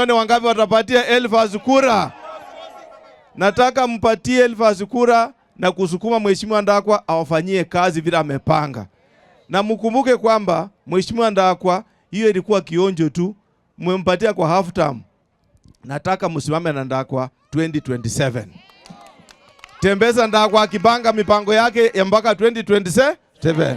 nione wangapi watapatia Elfas kura. Nataka mpatie Elfas kura na kusukuma Mheshimiwa Ndakwa awafanyie kazi vile amepanga. Na mkumbuke kwamba Mheshimiwa Ndakwa hiyo ilikuwa kionjo tu, mmempatia kwa half term. Nataka msimame na Ndakwa 2027. Tembeza Ndakwa akipanga mipango yake ya mpaka 2027.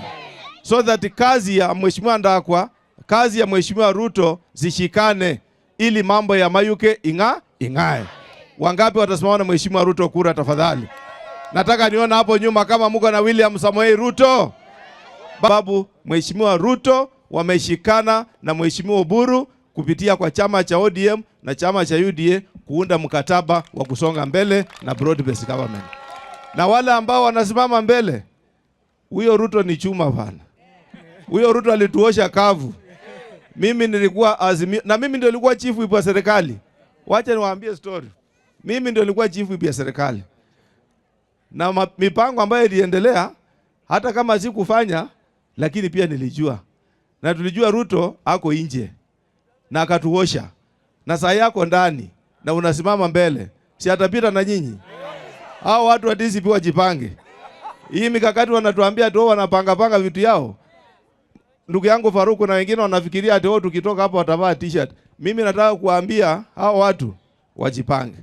So that kazi ya Mheshimiwa Ndakwa, kazi ya Mheshimiwa Ruto zishikane ili mambo ya Mayuke ing'ae. Wangapi watasimama na Mheshimiwa Ruto kura tafadhali? Nataka niona hapo nyuma kama mko na William Samoei Ruto. Babu Mheshimiwa Ruto wameshikana na Mheshimiwa Oburu kupitia kwa chama cha ODM na chama cha UDA kuunda mkataba wa kusonga mbele na broad based government. Na wale ambao wanasimama mbele, huyo Ruto ni chuma bana. Huyo Ruto alituosha kavu. Mimi nilikuwa Azimio na mimi ndio nilikuwa chief whip wa serikali. Wacha niwaambie story. Mimi ndio nilikuwa chief whip ya serikali. Na mipango ambayo iliendelea hata kama sikufanya lakini pia nilijua. Na tulijua Ruto ako nje na akatuosha. Na saa yako ndani na unasimama mbele. Si atapita na nyinyi? Hao watu wa DCP wajipange. Hii mikakati wanatuambia tu wanapanga vitu yao. Ndugu yangu Faruku na wengine wanafikiria ati tukitoka hapo watavaa t-shirt. Mimi nataka kuambia hao watu wajipange.